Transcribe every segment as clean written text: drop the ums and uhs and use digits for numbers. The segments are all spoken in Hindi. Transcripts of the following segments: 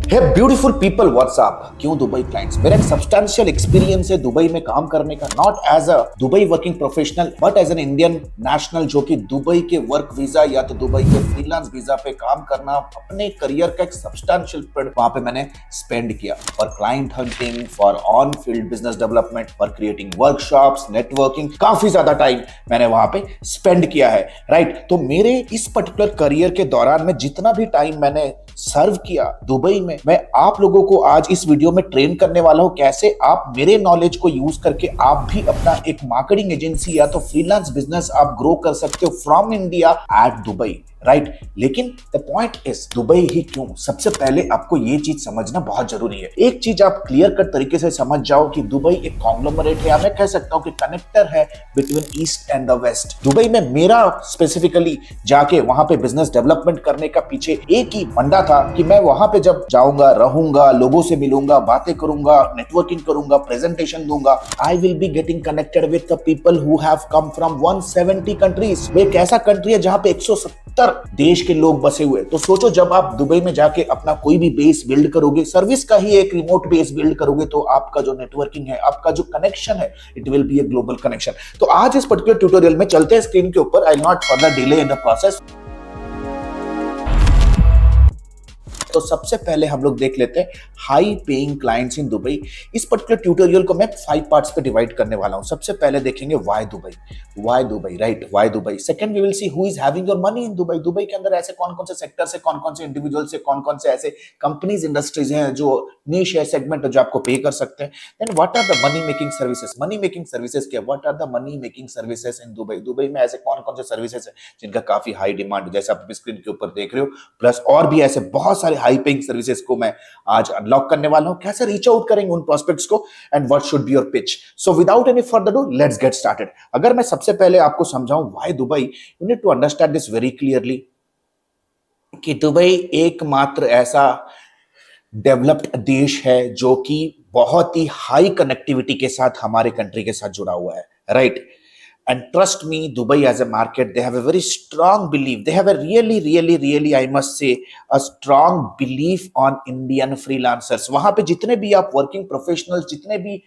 हे ब्यूटीफुल पीपल, व्हाट्सअप। क्यों दुबई क्लाइंट्स? मेरा एक सब्सटैंशियल एक्सपीरियंस है दुबई में काम करने का, not as a Dubai working professional but as an Indian national, जो कि दुबई के वर्क वीजा या तो दुबई के फ्रीलांस वीजा पे काम करना, अपने करियर का एक सब्सटैंशियल पीरियड वहां पे मैंने स्पेंड किया for client hunting, for on field business development, for creating workshops, networking. काफी ज्यादा टाइम मैंने वहां पे स्पेंड किया है, राइट। तो मेरे इस पर्टिकुलर करियर के दौरान में जितना भी टाइम मैंने सर्व किया दुबई में, मैं आप लोगों को आज इस वीडियो में ट्रेन करने वाला हूं कैसे आप मेरे नॉलेज को यूज करके आप भी अपना एक मार्केटिंग एजेंसी या तो फ्रीलांस बिजनेस आप ग्रो कर सकते हो from India at Dubai, right. लेकिन द पॉइंट इज दुबई ही क्यों? सबसे पहले आपको ये चीज समझना बहुत जरूरी है। एक चीज आप क्लियर कट तरीके से समझ जाओ कि दुबई एक कॉन्ग्लोमरेट है, या मैं कह सकता हूं कि कनेक्टर है between east and the west. Dubai में मेरा स्पेसिफिकली जाके वहां पे बिजनेस डेवलपमेंट करने का पीछे एक ही फंडा था कि मैं वहां पे जब जाऊंगा, रहूंगा, लोगों से मिलूंगा, बातें करूंगा, नेटवर्किंग करूंगा, प्रेजेंटेशन दूंगा, I will be getting connected with the people who have come from 170 countries. वो एक ऐसा कंट्री है जहां पे 170 देश के लोग बसे हुए। तो सोचो, जब आप दुबई में जाके अपना कोई भी बेस बिल्ड करोगे, सर्विस का ही एक रिमोट बेस बिल्ड करोगे, तो आपका जो नेटवर्किंग है, आपका जो कनेक्शन है, it will be a global connection. तो आज इस पर्टिकुलर ट्यूटोरियल में चलते हैं स्क्रीन के ऊपर। I not further delay in the process. तो सबसे पहले हम लोग देख लेते हैं high paying clients in Dubai. इस पर्टिकुलर ट्यूटोरियल को मैं 5 पार्ट्स पे डिवाइड करने वाला हूं। सबसे पहले देखेंगे why Dubai, right, why Dubai. Second we will see who is having your money in Dubai. Dubai के अंदर ऐसे कौन कौन से सेक्टर से, कौन कौन से इंडिविजुअल से, कौन कौन से ऐसे कंपनीज, इंडस्ट्रीज हैं जो नीश है, सेगमेंट है, जो आपको पे कर सकते हैं। Then what are the money making services? Money making services क्या? What are the money making services in Dubai? Dubai में ऐसे कौन कौन से सर्विसेज है जिनका काफी हाई डिमांड, जैसे आप स्क्रीन के ऊपर देख रहे हो। प्लस और भी ऐसे बहुत सारे हाई पेइंग सर्विसेज को मैं आज अनलॉक करने वाला हूं। कैसे रीच आउट करेंगे उन प्रोस्पेक्ट्स को, and what should be your pitch. So without any further do, let's get started. अगर मैं सबसे पहले आपको समझाऊं why Dubai, you need to understand this very clearly कि दुबई एकमात्र ऐसा डेवलप्ड देश है जो कि बहुत ही हाई कनेक्टिविटी के साथ हमारे कंट्री के साथ जुड़ा हुआ है, right. And trust me, Dubai as a market, they have a very strong belief. They have a really, I must say, a strong belief on Indian freelancers. वहां पे जितने भी आप वर्किंग प्रोफेशनल्स, जितने भी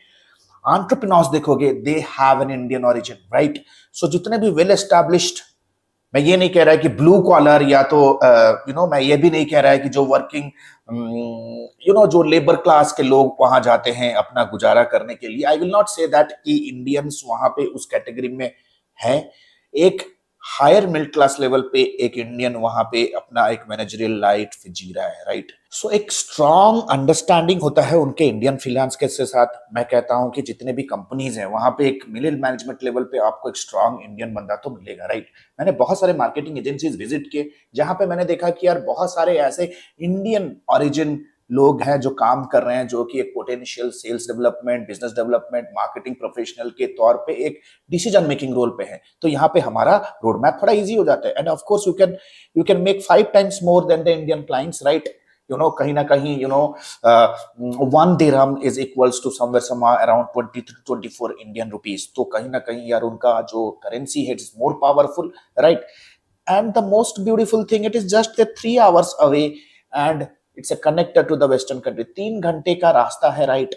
entrepreneurs देखोगे, they have an Indian origin, right? So जितने भी well established, मैं ये नहीं कह रहा है कि ब्लू कॉलर या तो मैं ये भी नहीं कह रहा है कि जो वर्किंग जो लेबर क्लास के लोग वहां जाते हैं अपना गुजारा करने के लिए, I will not say that कि इंडियंस वहां पे उस कैटेगरी में है। एक हायर मिडिल क्लास लेवल पे एक इंडियन वहां पे अपना एक मैनेजरियल लाइफ जी रहा है, राइट। सो एक स्ट्रॉन्ग अंडरस्टैंडिंग होता है उनके इंडियन फ्रीलांस के साथ। मैं कहता हूं कि जितने भी कंपनीज हैं वहां पे एक मिडिल मैनेजमेंट लेवल पे आपको एक स्ट्रॉन्ग इंडियन बंदा तो मिलेगा, राइट। मैंने बहुत सारे मार्केटिंग एजेंसीज विजिट किए जहां पे मैंने देखा कि यार बहुत सारे ऐसे इंडियन ओरिजिन लोग हैं जो काम कर रहे हैं, जो कि एक potential sales development, business development, marketing professional के तौर पे एक डिसीजन मेकिंग रोल पे है। तो यहाँ पे हमारा रोड मैप थोड़ा इजी हो जाता है। End of course you can make 5 times more than the Indian clients, right. कहीं ना कहीं 1 dirham is equals to somewhere around 20 to 24 Indian rupees. तो कहीं ना कहीं यार उनका जो करेंसी है is more powerful, right. And the most beautiful thing, it is just 3 hours away and it's a connector to the western country. 3 घंटे का रास्ता है, right.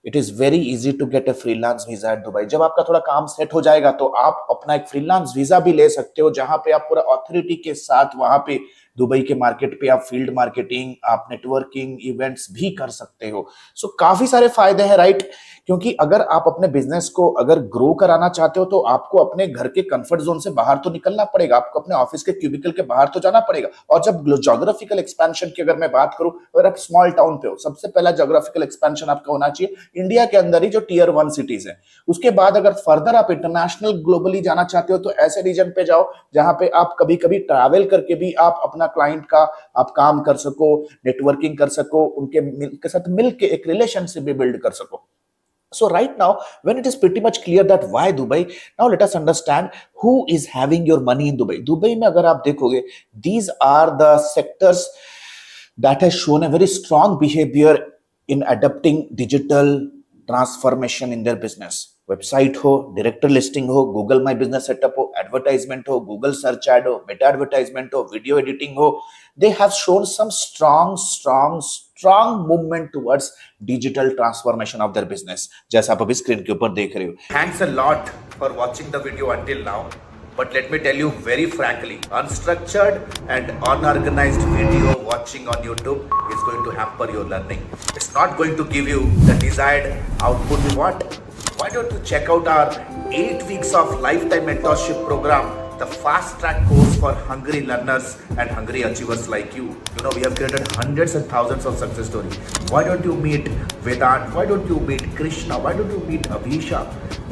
It is very easy to get a freelance visa at Dubai. जब आपका थोड़ा काम सेट हो जाएगा तो आप अपना एक फ्रीलांस वीजा भी ले सकते हो, जहां पे आप पूरा ऑथोरिटी के साथ वहां पे दुबई के मार्केट पे आप फील्ड मार्केटिंग, आप नेटवर्किंग इवेंट्स भी कर सकते हो। सो काफी सारे फायदे हैं, राइट। क्योंकि अगर आप अपने बिजनेस को अगर ग्रो कराना चाहते हो तो आपको अपने घर के कंफर्ट जोन से बाहर तो निकलना पड़ेगा, आपको अपने ऑफिस के क्यूबिकल के बाहर तो जाना पड़ेगा। और जब ज्योग्राफिकल एक्सपेंशन की अगर मैं बात करूं, अगर आप स्मॉल टाउन पे हो, सबसे पहला ज्योग्राफिकल एक्सपेंशन आपका होना चाहिए इंडिया के अंदर ही जो टियर 1 सिटीज है। उसके बाद अगर फर्दर आप इंटरनेशनल ग्लोबली जाना चाहते हो तो ऐसे रीजन पे जाओ जहां पे आप कभी कभी ट्रैवल करके भी आप अपना क्लाइंट का आप काम कर सको, नेटवर्किंग कर सको, उनके साथ मिलके एक रिलेशनशिप भी बिल्ड कर सको। So right now, when it is pretty much clear that why Dubai, now let us understand who is having your money in Dubai. Dubai में अगर आप देखोगे, these are the sectors that has shown a very strong behavior in adopting digital transformation in their business. Website हो, डायरेक्टर लिस्टिंग हो, गूगल माई बिजनेस सेटअप हो, एडवर्टाइजमेंट हो, गूगल सर्च एड हो, मेटा एडवर्टाइजमेंट हो, वीडियो एडिटिंग हो, they have shown some strong movement towards digital transformation of their business, जैसा आप अभी स्क्रीन के ऊपर देख रहे हो. Thanks a lot for watching the video until now. But let me tell you very frankly, unstructured and unorganized video watching on YouTube is going to hamper your learning. It's not going to give you the desired output you want. Why don't you check out our 8 weeks of lifetime mentorship program, the fast track course for hungry learners and hungry achievers like you. You know, we have created hundreds and thousands of success stories. Why don't you meet Vedant? Why don't you meet Krishna? Why don't you meet Abhisha?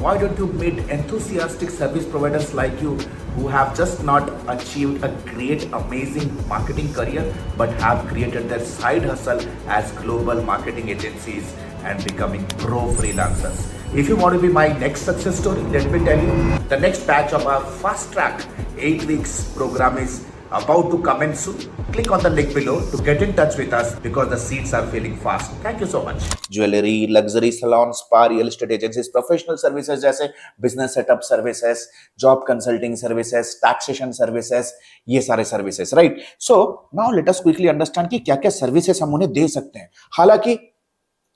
Why don't you meet enthusiastic service providers like you who have just not achieved a great, amazing marketing career, but have created their side hustle as global marketing agencies and becoming pro freelancers. If you want to be my next success story, let me tell you, the next batch of our fast track 8 weeks program is about to commence soon. Click on the link below to get in touch with us because the seats are filling fast. Thank you so much. Jewelry, luxury salons, spa, real estate agencies, professional services जैसे business setup services, job consulting services, taxation services, ये सारे services, right? So now let us quickly understand कि क्या-क्या services हम उन्हें दे सकते हैं. हालांकि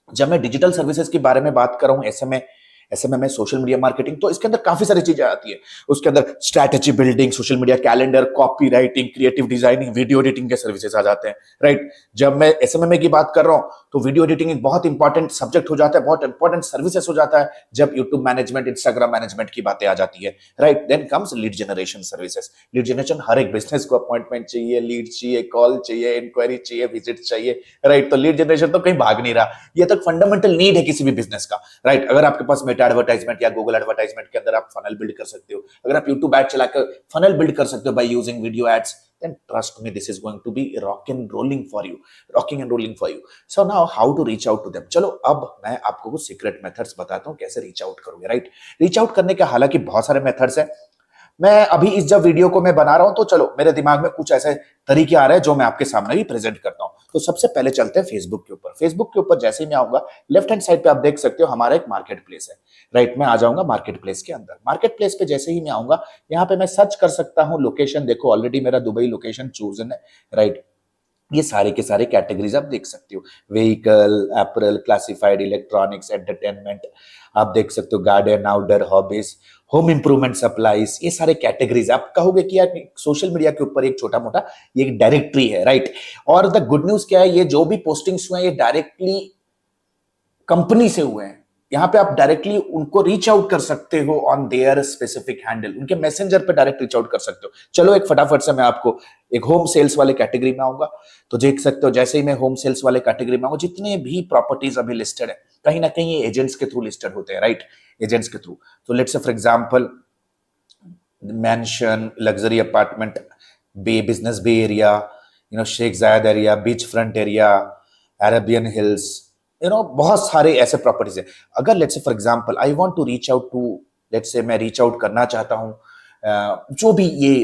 जब मैं डिजिटल सर्विसेज के बारे में बात कर रहा हूं, एसएमएम में सोशल मीडिया मार्केटिंग, तो इसके अंदर काफी सारी चीजें आती है. उसके अंदर strategy building, social media calendar, copy writing, creative designing, video editing के सर्विसेज आ जाते हैं, राइट. जब मैं एसएमएम की बात कर रहा हूं तो वीडियो एडिटिंग एक बहुत इंपॉर्टेंट सब्जेक्ट हो जाता है, बहुत इंपॉर्टेंट सर्विसेज हो जाता है जब यूट्यूब मैनेजमेंट, इंस्टाग्राम मैनेजमेंट की बातें आ जाती है, right. Then comes lead generation services. Lead generation, हर एक बिजनेस को अपॉइंटमेंट चाहिए, लीड चाहिए, कॉल चाहिए, इंक्वायरी चाहिए, विजिट चाहिए, राइट. तो लीड जनरेशन तो कहीं भाग नहीं रहा, ये तक फंडामेंटल नीड है किसी भी बिजनेस का, राइट. अगर आपके पास मेटा एडवर्टाइजमेंट या गूगल एडवर्टाइजमेंट के अंदर आप फनल बिल्ड कर सकते हो, अगर आप यूट्यूब एड चलाकर फनल बिल्ड कर सकते हो by using video ads, then trust me, this is going to be rocking and rolling for you. So now how to reach out to them. चलो अब मैं आपको कुछ सीक्रेट मेथड्स बताता हूं कैसे रीच आउट करोगे, राइट. रीच आउट करने के हालांकि बहुत सारे मेथड्स हैं. मैं अभी इस जब वीडियो को मैं बना रहा हूं तो चलो मेरे दिमाग में कुछ ऐसे तरीके आ रहे हैं जो मैं आपके सामने भी प्रेजेंट करता हूं. तो सबसे पहले चलते हैं फेसबुक के ऊपर. फेसबुक के ऊपर जैसे ही मैं आऊंगा, लेफ्ट हैंड साइड पे आप देख सकते हो हमारा एक मार्केट प्लेस है, राइट. मैं आ जाऊंगा मार्केट प्लेस के अंदर. मार्केट प्लेस पे जैसे ही मैं आऊंगा, यहाँ पे मैं सर्च कर सकता हूँ लोकेशन. देखो ऑलरेडी मेरा दुबई लोकेशन चूजन है, राइट. ये सारे के सारे कैटेगरीज आप देख सकते हो. Vehicle, apparel, classified, electronics, entertainment, आप देख सकते हो garden, outdoor, hobbies, home improvement supplies, ये सारे कैटेगरीज. आप कहोगे कि यार सोशल मीडिया के ऊपर एक छोटा मोटा ये एक डायरेक्टरी है, राइट. और द गुड न्यूज क्या है, ये जो भी पोस्टिंग्स हुए हैं ये डायरेक्टली कंपनी से हुए हैं. यहाँ पे आप डायरेक्टली उनको रीच आउट कर सकते हो ऑन देयर स्पेसिफिक हैंडल, उनके मैसेंजर पे डायरेक्ट रीच आउट कर सकते हो. चलो एक फटाफट से मैं आपको एक होम सेल्स वाले कैटेगरी में आऊंगा तो देख सकते हो जैसे ही मैं होम सेल्स वाले कैटेगरी में आऊंगा, जितने भी प्रॉपर्टीज अभी लिस्टेड है कहीं ना कहीं ये एजेंट्स के थ्रू लिस्टेड होते हैं, राइट. एजेंट्स के थ्रू. तो let's say for example mansion, luxury apartment, bay business bay area, Sheikh Zayed area, beach front area, Arabian Hills, बहुत सारे ऐसे प्रॉपर्टीज है. अगर let's say for example I want to reach out to, let's say मैं रीच आउट करना चाहता हूं जो भी ये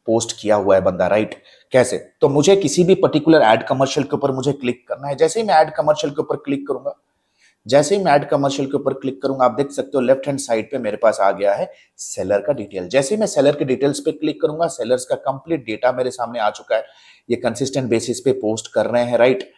पोस्ट किया हुआ है बंदा, राइट. कैसे, तो मुझे किसी भी पर्टिकुलर एड कमर्शियल के ऊपर मुझे क्लिक करना है. जैसे ही मैं एड कमर्शियल के ऊपर क्लिक करूंगा, आप देख सकते हो लेफ्ट हैंड साइड पे मेरे पास आ गया है सेलर का डिटेल. जैसे ही मैं सेलर के डिटेल्स पे क्लिक करूंगा, सेलर्स का कंप्लीट डेटा मेरे सामने आ चुका है. ये कंसिस्टेंट बेसिस पे पोस्ट कर रहे हैं, राइट,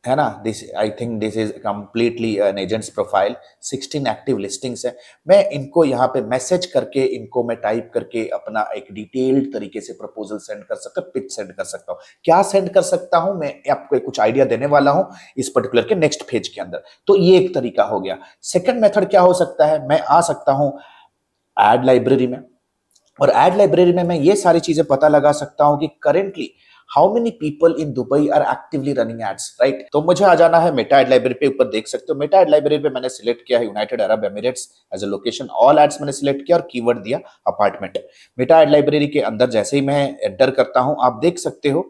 है ना. This I think this is completely an agents profile. 16 active listings है. मैं इनको यहाँ पे मैसेज करके, इनको मैं टाइप करके अपना एक डिटेल्ड तरीके से प्रपोजल सेंड कर सकता हूँ, पिच सेंड कर सकता हूँ. क्या सेंड कर सकता हूँ, मैं आपको कुछ आइडिया देने वाला हूँ इस पर्टिकुलर के नेक्स्ट पेज के अंदर. तो ये एक तरीका हो गया. सेकंड मेथड क्या हो सकता है, मैं आ सकता हूँ एड लाइब्रेरी में, और एड लाइब्रेरी में मैं ये सारी चीजें पता लगा सकता हूँ कि currently how many people in Dubai are actively running ads, right. तो मुझे आ जाना है मेटा एड लाइब्रेरी पे. ऊपर देख सकते हो मेटा एड लाइब्रेरी पे मैंने सिलेक्ट किया है United Arab Emirates as a location. All ads मैंने सिलेक्ट किया और कीवर्ड दिया अपार्टमेंट. मेटा एड लाइब्रेरी के अंदर जैसे ही मैं एंटर करता हूं, आप देख सकते हो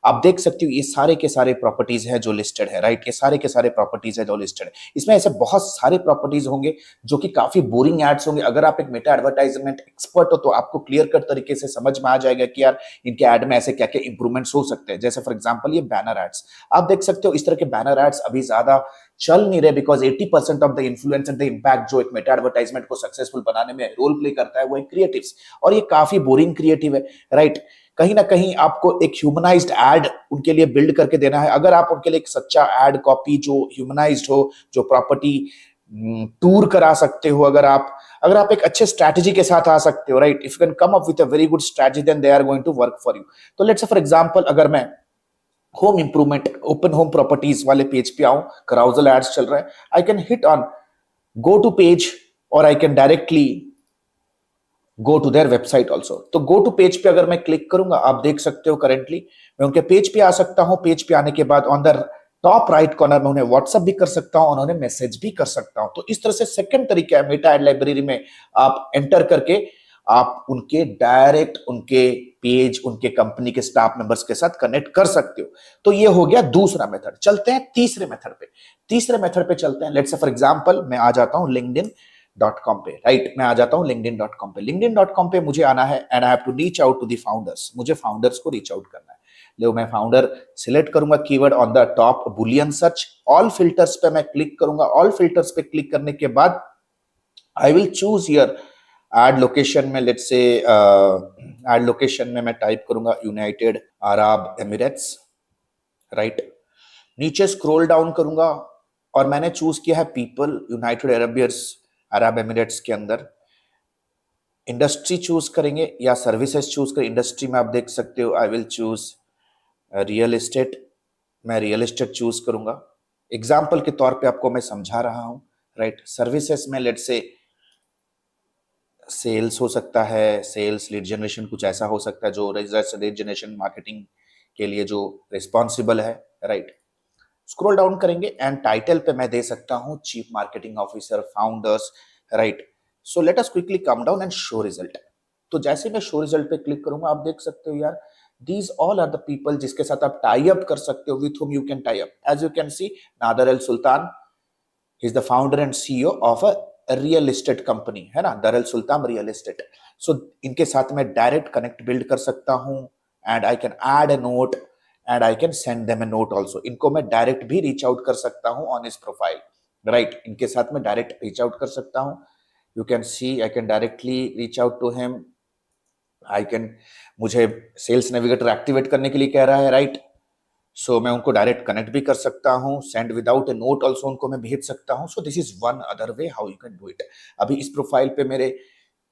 आप देख सकते हो ये सारे के सारे प्रॉपर्टीज है जो लिस्टेड है, राइट। ये सारे के सारे प्रॉपर्टीज है जो लिस्टेड है। इसमें ऐसे बहुत सारे प्रॉपर्टीज होंगे जो कि काफी बोरिंग एड्स होंगे। अगर आप एक मेटा एडवर्टाइजमेंट एक्सपर्ट हो तो आपको क्लियर कट तरीके से समझ में आ जाएगा कि यार इनके एड में ऐसे क्या क्या इंप्रूवमेंट्स हो सकते हैं। जैसे फॉर एग्जांपल ये बैनर एड्स, आप देख सकते हो इस तरह के बैनर एड्स अभी ज्यादा चल नहीं रहे, because 80% of the influence and the impact जो एक मेटा एडवर्टाइजमेंट को सक्सेसफुल बनाने में रोल प्ले करता है वो एक क्रिएटिव्स, और ये काफी बोरिंग क्रिएटिव है, राइट। कहीं ना कहीं आपको एक ह्यूमनाइज्ड एड उनके लिए बिल्ड करके देना है। अगर आप उनके लिए एक सच्चा एड कॉपी जो ह्यूमनाइज्ड हो, जो प्रॉपर्टी टूर करा सकते हो, अगर आप एक अच्छे स्ट्रैटेजी के साथ आ सकते हो, right, if you can come up with a very good strategy then they are going to work for you. तो लेट्स से फॉर एग्जांपल अगर मैं home improvement open home properties वाले पेज पे आऊं, कराउजल एड्स चल रहा है, I can hit on go to page और I can directly go to their website also. तो गो टू पेज पे अगर मैं क्लिक करूंगा, आप देख सकते हो करेंटली मैं उनके पेज पे आ सकता हूं। पेज पे आने के बाद on the top right corner में उन्हें व्हाट्सएप भी कर सकता हूं और उन्हें मैसेज भी कर सकता हूं। तो इस तरह से सेकंड तरीका है मेटा एड लाइब्रेरी में आप एंटर करके आप उनके डायरेक्ट उनके पेज उनके कंपनी के स्टाफ मेंबर्स के साथ कनेक्ट कर सकते हो। तो ये हो गया दूसरा मेथड। चलते हैं तीसरे मेथड पे। तीसरे मेथड पे चलते हैं। लेट्स से फॉर एग्जांपल मैं आ जाता हूं linkedin.com पे, राइट। मैं आ जाता हूं linkedin.com पे। linkedin.com पे मुझे आना है and I have to reach out to the founders. मुझे फाउंडर्स को रीच आउट करना है। लो मैं फाउंडर सिलेक्ट करूंगा, keyword on the top Boolean search, all filters पे मैं क्लिक करूंगा। ऑल फिल्टर्स पे क्लिक करने के बाद I will choose here add location में, लेट्स से एड लोकेशन में मैं टाइप करूंगा यूनाइटेड अरब एमिरेट्स, राइट। नीचे स्क्रॉल डाउन करूंगा और मैंने चूज किया है पीपल यूनाइटेड अरब एमिरेट्स के अंदर। इंडस्ट्री चूज करेंगे या सर्विसेज चूज करें। इंडस्ट्री में आप देख सकते हो आई विल चूज रियल एस्टेट। मैं रियल एस्टेट चूज करूंगा। एग्जाम्पल के तौर पे आपको मैं समझा रहा हूं, राइट। सर्विसेज में लेट्स से सेल्स हो सकता है, सेल्स लीड जनरेशन कुछ ऐसा हो सकता है जो लीड जनरेशन मार्केटिंग के लिए जो रिस्पॉन्सिबल है, राइट। स्क्रॉल डाउन करेंगे एंड टाइटल पे मैं दे सकता हूं chief marketing officer founders, right. So let us quickly come down and show result. तो जैसे मैं शो रिजल्ट पे क्लिक करूंगा, आप देख सकते हो यार these all are the people जिसके साथ आप टाई अप कर सकते हो, with whom you can tie up. As you can see Nader Al Sultan is the founder and CEO of a real estate company, है ना, दरअल सुल्तान रियल एस्टेट। सो इनके साथ मैं डायरेक्ट कनेक्ट बिल्ड कर सकता हूं and I can add a note and I can send them A note also. इनको मैं डायरेक्ट भी रीच आउट कर सकता हूं ऑन हिज प्रोफाइल, राइट। इनके साथ मैं डायरेक्ट रीच आउट कर सकता हूं। You can see I can directly reach out to him. I can, मुझे सेल्स नेविगेटर एक्टिवेट करने के लिए कह रहा है, राइट। सो मैं उनको डायरेक्ट कनेक्ट भी कर सकता हूं, सेंड विदाउट ए नोट ऑल्सो उनको मैं भेज सकता हूं। So this is one other way how you can do it. अभी इस प्रोफाइल पे मेरे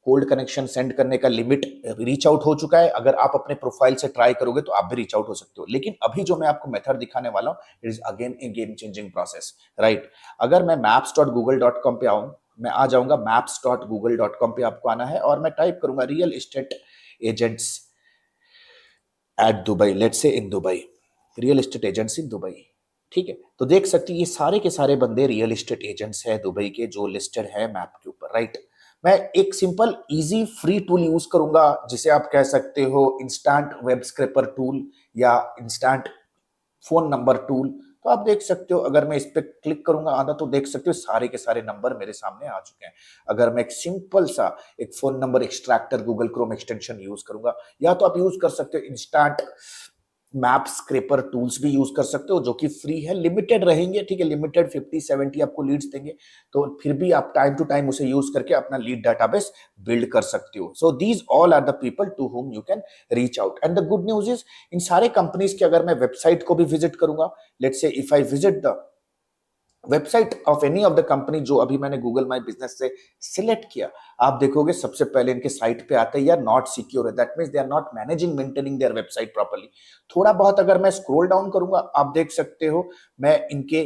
कोल्ड कनेक्शन सेंड करने का लिमिट रीच आउट हो चुका है। अगर आप अपने प्रोफाइल से ट्राई करोगे तो आप भी रीच आउट हो सकते हो। लेकिन अभी जो मैं आपको मेथड दिखाने वाला हूं it is again A game changing process, right. अगर मैं maps.google.com पे आऊं, मैं आ जाऊंगा maps.google.com पे आपको आना है और मैं टाइप करूंगा real estate agents at Dubai, let's say in Dubai, real estate agents in Dubai, ठीक है। तो देख सकते हैं ये सारे के सारे बंदे रियल एस्टेट एजेंट्स हैं दुबई के जो लिस्टेड है मैप के ऊपर, राइट। मैं एक simple easy free tool use करूंगा जिसे आप कह सकते हो इंस्टेंट वेब स्क्रैपर टूल या इंस्टेंट फोन नंबर टूल। तो आप देख सकते हो अगर मैं इस पे क्लिक करूंगा आधा, तो देख सकते हो सारे के सारे नंबर मेरे सामने आ चुके हैं। अगर मैं एक सिंपल सा एक phone number extractor Google Chrome extension use करूंगा, या तो आप यूज कर सकते हो इंस्टेंट मैप स्क्रैपर टूल्स भी यूज कर सकते हो जो कि फ्री है, लिमिटेड रहेंगे, ठीक है, लिमिटेड 50-70 आपको लीड्स देंगे। तो फिर भी आप टाइम टू टाइम उसे यूज करके अपना लीड डाटाबेस बिल्ड कर सकते हो। So these all are the people to whom you can reach out. And the good news is इन सारे कंपनीज के अगर मैं वेबसाइट को भी विजिट करूंगा, let's say if I visit the website of any of the company जो अभी मैंने गूगल माई बिजनेस से सिलेक्ट किया, आप देखोगे सबसे पहले इनके साइट पे आते हैं यार नॉट सिक्योर है, that means they are not managing maintaining their website properly. थोड़ा बहुत अगर मैं स्क्रॉल डाउन करूंगा, आप देख सकते हो मैं इनके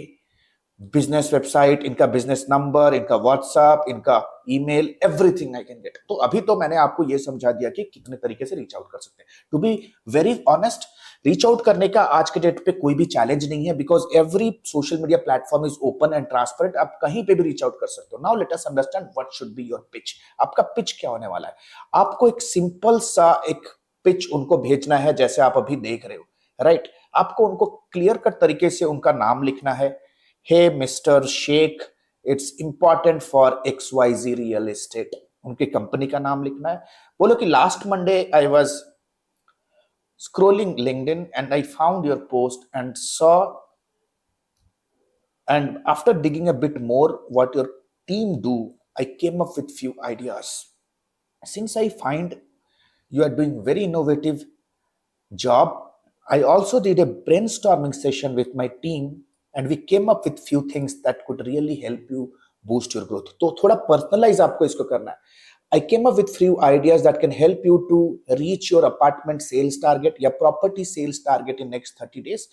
बिजनेस वेबसाइट, इनका बिजनेस नंबर, इनका व्हाट्सएप, इनका email, everything I can get. तो अभी तो मैंने आपको ये समझा दिया कि कितने तरीके से रीच आउट कर सकते हैं। To be very honest, reach out करने का आज के डेट पे कोई भी चैलेंज नहीं है, because every social media platform is open and transparent. आप कहीं पे भी रीच आउट कर सकते हो। Now let us understand what should be your pitch. आपका पिच क्या होने वाला है? आपको एक सिंपल सा एक पिच उनको भेजना है जैसे आप अभी देख रहे हो, राइट। आपको उनको क्लियर कट तरीके से उनका नाम लिखना है। Hey mister Sheikh, it's important for XYZ real estate, उनकी कंपनी का नाम लिखना है। बोलो कि last Monday I was scrolling LinkedIn and I found your post and saw, and after digging a bit more what your team do, I came up with few ideas. Since I find you are doing very innovative job, I also did a brainstorming session with my team and we came up with few things that could really help you boost your growth. तो थोड़ा पर्सनलाइज आपको इसको करना है। I came up with few ideas that can help you to reach your apartment sales target या property sales target in next 30 days.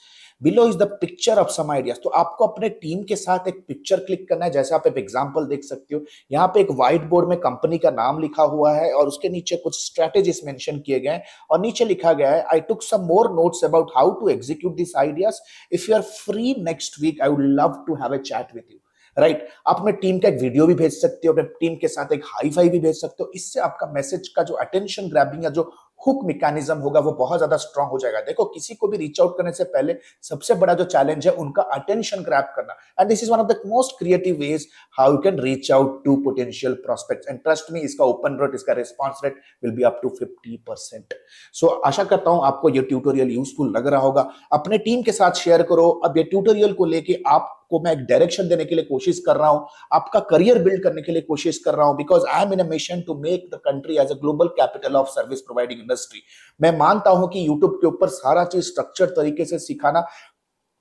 Below is the picture of some ideas. तो आपको अपने टीम के साथ एक पिक्चर क्लिक करना है, जैसे आप एक एग्जांपल देख सकते हो। यहाँ पे एक व्हाइट बोर्ड में कंपनी का नाम लिखा हुआ है और उसके नीचे कुछ स्ट्रेटेजीज मेंशन किए गए हैं और नीचे लिखा गया है I took some more notes about how to execute these ideas. If you are free next week, I would love to have a chat with you. Right आप अपने टीम का एक वीडियो भी भेज सकते हो, अपने टीम के साथ एक हाई फाई भी भेज सकते हो। इससे आपका मैसेज का जो अटेंशन ग्रैबिंग या जो हुक मैकेनिज्म होगा वो बहुत ज्यादा स्ट्रांग हो जाएगा। देखो किसी को भी रीच आउट करने से पहले सबसे बड़ा जो चैलेंज है उनका अटेंशन ग्रैब करना, and this is one of the most creative ways how you can reach out to potential prospects. And trust me, इसका ओपन रेट, इसका response rate will be up to 50%। So आशा करता हूं आपको ये ट्यूटोरियल यूजफुल लग रहा होगा। अपने टीम के साथ शेयर करो। अब ये ट्यूटोरियल को लेके आपको मैं एक डायरेक्शन देने के लिए कोशिश कर रहा हूं, आपका करियर बिल्ड करने के लिए कोशिश कर रहा हूं, because I am in a mission to make the country as a global capital of service providing industry. मैं मानता हूं कि यूट्यूब के ऊपर सारा चीज स्ट्रक्चर तरीके से सिखाना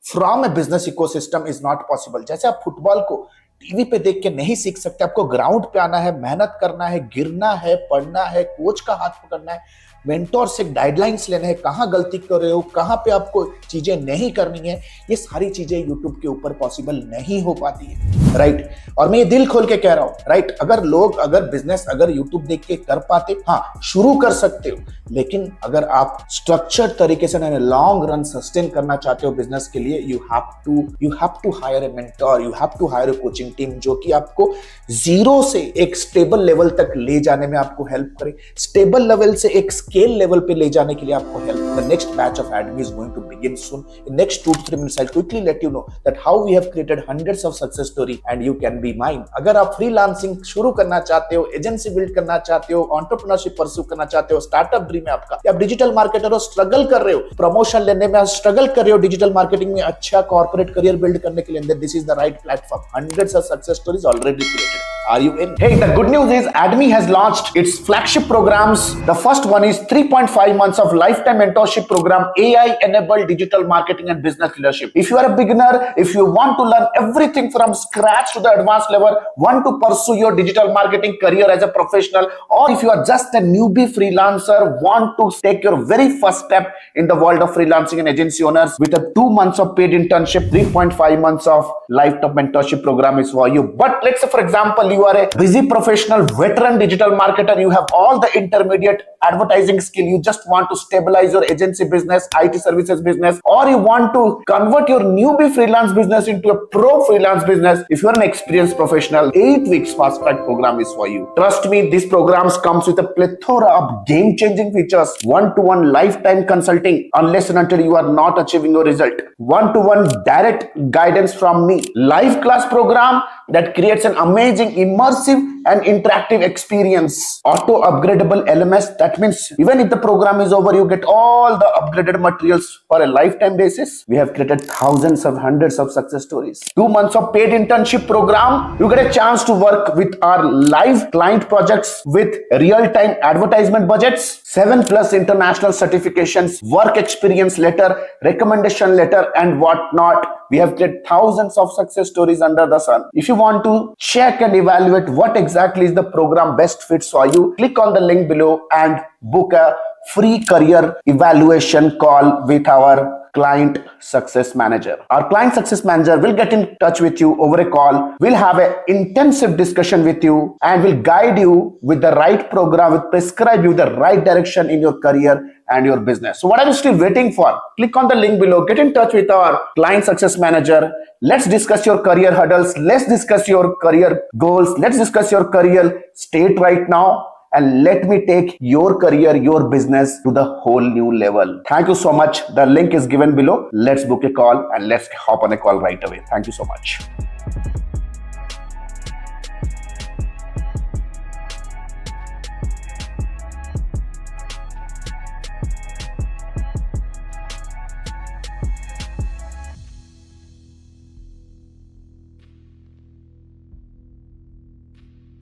from A business ecosystem is not possible. जैसे आप फुटबॉल को टीवी पे देख के नहीं सीख सकते, आपको ग्राउंड पे आना है, मेहनत करना है, गिरना है, पढ़ना है, कोच का हाथ पकड़ना है, मेंटोर से गाइडलाइंस लेना है, कहां गलती कर रहे हो, कहां पे आपको चीजें नहीं करनी है। ये सारी चीजें यूट्यूब के ऊपर पॉसिबल नहीं हो पाती है, राइट। और मैं ये दिल खोल के कह रहा हूं, राइट। अगर बिजनेस अगर यूट्यूब देख के कर पाते, हाँ शुरू कर सकते हो, लेकिन अगर आप स्ट्रक्चर्ड तरीके से लॉन्ग रन सस्टेन करना चाहते हो बिजनेस के लिए, you have to hire a mentor, you have to hire a coaching team जो कि आपको जीरो से एक स्टेबल लेवल तक ले जाने में आपको हेल्प करे, स्टेबल लेवल से एक स्केल लेवल पे ले जाने के लिए आपको help. The next batch of एडमी is going to begin soon. In next 2 to 3 minutes I'll quickly let you know that how we have created hundreds of success story and you can be mine। अगर आप फ्रीलांसिंग शुरू करना चाहते हो, एजेंसी बिल्ड करना चाहते हो, एंटरप्रेन्योरशिप परस्यू करना चाहते हो, स्टार्टअप ड्रीम है आपका, या डिजिटल मार्केटर हो, स्ट्रगल कर रहे हो, प्रमोशन लेने में स्ट्रगल कर रहे हो, डिजिटल मार्केटिंग में अच्छा कॉर्पोरेट करियर बिल्ड करने के लिए, this is the right platform. Hundreds of success stories already created. Are you in? Hey, the good news is ADMI has launched its flagship programs. The first one is 3.5 months of lifetime mentorship program, AI enabled digital marketing and business leadership. If you are a beginner, if you want to learn everything from scratch to the advanced level, want to pursue your digital marketing career as a professional, or if you are just a newbie freelancer, want to take your very first step in the world of freelancing and agency owners, with a 2 months of paid internship, 3.5 months of lifetime mentorship program is for you. But let's say for example you are a busy professional veteran digital marketer, you have all the intermediate advertising skill, you just want to stabilize your agency business, IT services business, or you want to convert your newbie freelance business into a pro freelance business. If you are an experienced professional, 8 weeks fast track program is for you. Trust me, this program comes with a plethora of game changing features, one-to-one lifetime consulting unless and until you are not achieving your result, one-to-one direct guidance from me, live class program that creates an amazing immersive and interactive experience, auto upgradable LMS, that means even if the program is over you get all the upgraded materials for a lifetime basis. We have created thousands of hundreds of success stories. 2 months of paid internship program, you get a chance to work with our live client projects with real time advertisement budgets, 7+ international certifications, work experience letter, recommendation letter and whatnot. We have created thousands of success stories under the sun. If you want to check and evaluate what exactly is the program best fits for you, click on the link below and book a free career evaluation call with our client success manager. Our client success manager will get in touch with you over a call. We'll have an intensive discussion with you and will guide you with the right program, will prescribe you the right direction in your career and your business. So what are you still waiting for? Click on the link below, get in touch with our client success manager. Let's discuss your career hurdles. Let's discuss your career goals. Let's discuss your career state right now. and let me take your career, your business to the whole new level. Thank you so much. The link is given below. Let's book a call and let's hop on a call right away. Thank you so much.